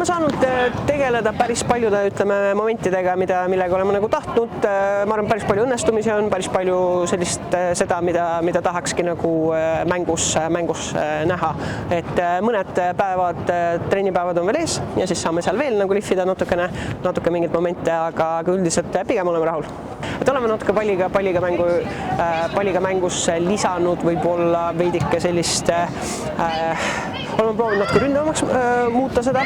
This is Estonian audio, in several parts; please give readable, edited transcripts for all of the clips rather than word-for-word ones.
oleme saanud tegeleda päris paljude, ütleme, momentidega, millega oleme nagu tahtnud. Ma arvan, päris palju õnnestumisi on, päris palju sellist seda, mida tahakski nagu mängus näha. Et mõned päevad, trennipäevad on veel ees ja siis saame seal veel nagu lihvida natuke mingeid momente, aga üldiselt pigem oleme rahul. Et oleme natuke palliga mängus lisanud võib-olla veidike sellist oleme proovinud natuke ründavamaks muuta seda,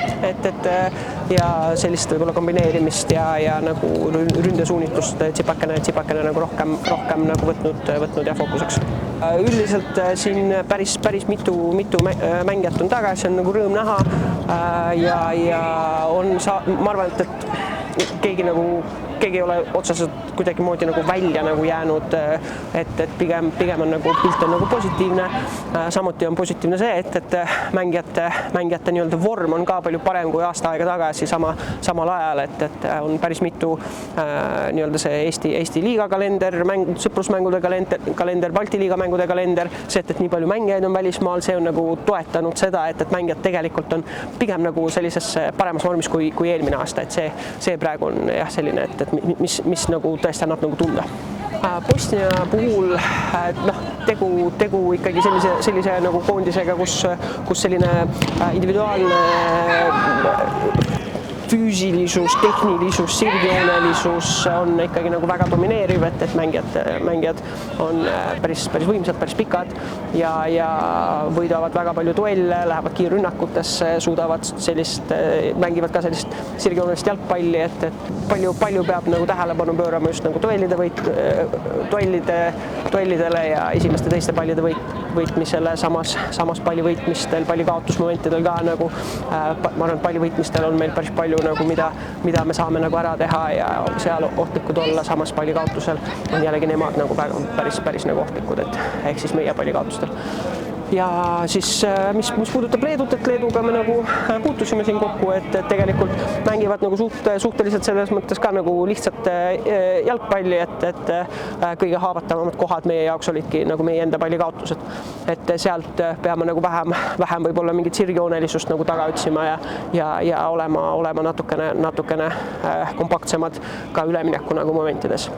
ja sellist võib-olla kombineerimist ja nagu ründesuunitust tsipakene nagu rohkem nagu võtnud ja fookuseks. Üldiselt siin päris mitu mängijat on taga, see on nagu rõõm näha ja ma arvan, et keegi ei ole otseselt kuidagimoodi nagu välja nagu jäänud, et pigem on nagu pilt on nagu positiivne. Samuti on positiivne see, et mängijate nii-öelda vorm on ka palju parem kui aasta aega tagasi samal ajal, et on päris mitu nii-öelda see Eesti liiga kalender, sõprusmängude kalender, Balti liiga mängude kalender, see, et nii palju mängijaid on välismaal, see on nagu toetanud seda, et mängijad tegelikult on pigem nagu sellises paremas vormis kui eelmine aasta, et see praegu on jah selline, et mis nagu tõesti annab nagu tunda. Bosnia puhul tegu ikkagi sellise nagu koondisega, kus selline individuaalne füüsilisus, tehnilisus, sirgjoonelisus on ikkagi nagu väga domineeriv, et mängijad on päris võimsad, päris pikad ja võidavad väga palju duelle, lähevad kiirrünnakutesse, mängivad ka sellist sirgjoonelist jalgpalli, et palju peab nagu tähelepanu pöörama just nagu duellidele ja esimeste teiste pallide võitmisele, samas palli võitmistel, palli kaotusmomentidel ka nagu ma arvan, palli võitmistel on meil päris palju nagu mida me saame nagu ära teha ja seal ohtlikud olla, samas palli kaotusel on jällegi nemad nagu päris nagu ohtlikud, ehk siis meie palli kaotustel. Ja siis, mis puudutab Leedut, et Leeduga me nagu puutusime siin kokku, et tegelikult mängivad nagu suhteliselt selles mõttes ka nagu lihtsat jalgpalli, et kõige haavatavamad kohad meie jaoks olidki nagu meie enda palli kaotused. Et sealt peame nagu vähem võib-olla mingit sirgjoonelisust nagu taga otsima ja olema natukene kompaktsemad ka ülemineku nagu momentides.